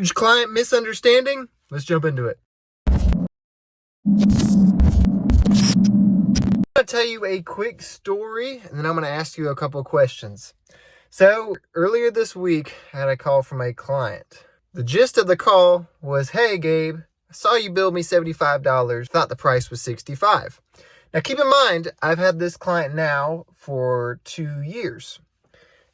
Client misunderstanding? Let's jump into it. I'm going to tell you a quick story, and then I'm going to ask you a couple of questions. So, earlier this week, I had a call from a client. The gist of the call was, "Hey, Gabe, I saw you billed me $75, thought the price was $65. Now, keep in mind, I've had this client now for 2 years.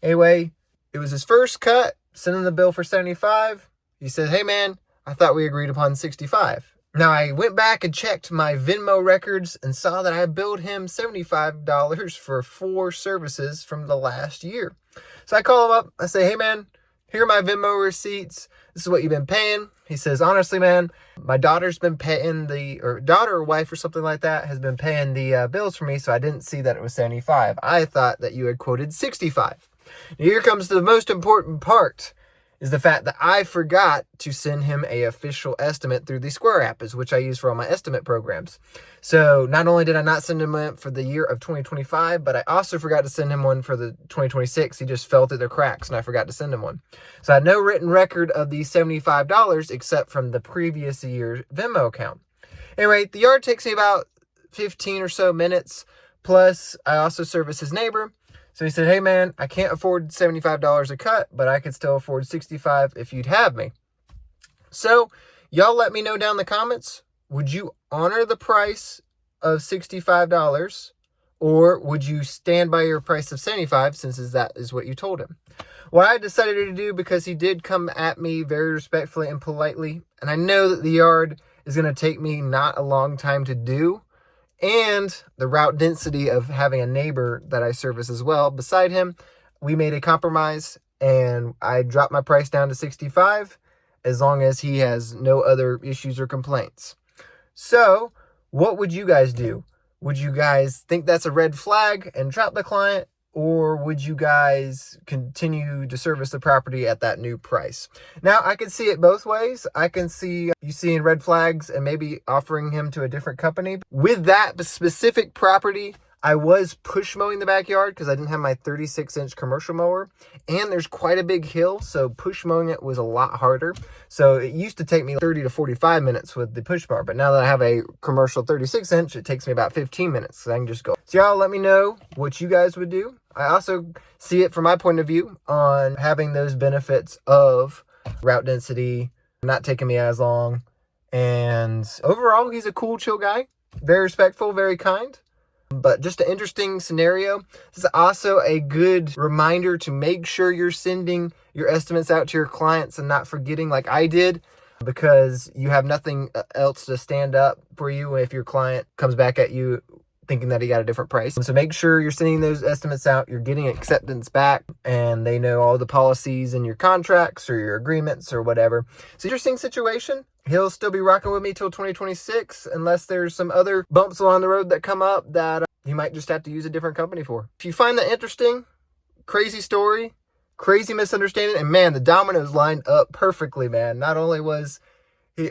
Anyway, it was his first cut, sent him the bill for $75. He said, "Hey, man, I thought we agreed upon $65. Now, I went back and checked my Venmo records and saw that I billed him $75 for 4 services from the last year. So I call him up. I say, "Hey, man, here are my Venmo receipts. This is what you've been paying." He says, "Honestly, man, my daughter's been paying daughter or wife or something like that has been paying the bills for me, so I didn't see that it was 75. I thought that you had quoted 65. Now, here comes the most important part, is the fact that I forgot to send him a official estimate through the Square app, which I use for all my estimate programs. So not only did I not send him one for the year of 2025, but I also forgot to send him one for the 2026. He just fell through the cracks and I forgot to send him one. So I had no written record of the $75 except from the previous year's Venmo account. Anyway, the yard takes me about 15 or so minutes. Plus, I also service his neighbor. So he said, "Hey, man, I can't afford $75 a cut, but I could still afford $65 if you'd have me." So y'all let me know down in the comments, would you honor the price of $65 or would you stand by your price of $75 since that is what you told him? What I decided to do, because he did come at me very respectfully and politely, and I know that the yard is going to take me not a long time to do, and the route density of having a neighbor that I service as well beside him, we made a compromise and I dropped my price down to $65 as long as he has no other issues or complaints. So what would you guys do? Would you guys think that's a red flag and drop the client? Or would you guys continue to service the property at that new price? Now, I can see it both ways. I can see you seeing red flags and maybe offering him to a different company. With that specific property, I was push mowing the backyard because I didn't have my 36-inch commercial mower. And there's quite a big hill, so push mowing it was a lot harder. So it used to take me 30 to 45 minutes with the push mower. But now that I have a commercial 36-inch, it takes me about 15 minutes. So I can just go. So y'all let me know what you guys would do. I also see it from my point of view on having those benefits of route density, not taking me as long. And overall, he's a cool, chill guy. Very respectful, very kind. But just an interesting scenario. This is also a good reminder to make sure you're sending your estimates out to your clients and not forgetting like I did, because you have nothing else to stand up for you if your client comes back at you thinking that he got a different price. So make sure you're sending those estimates out, you're getting acceptance back, and they know all the policies in your contracts or your agreements or whatever. It's an interesting situation. He'll still be rocking with me till 2026 unless there's some other bumps along the road that come up that he might just have to use a different company for. If you find that interesting, crazy story, crazy misunderstanding, and man, the dominoes lined up perfectly, man. Not only was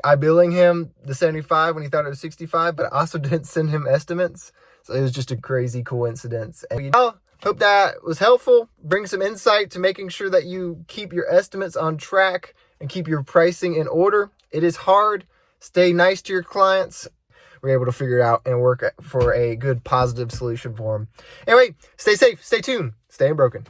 I billing him the 75 when he thought it was 65, but I also didn't send him estimates. So it was just a crazy coincidence. And hope that was helpful. Bring some insight to making sure that you keep your estimates on track and keep your pricing in order. It is hard. Stay nice to your clients. We're able to figure it out and work for a good, positive solution for them. Anyway, stay safe, stay tuned, stay unbroken.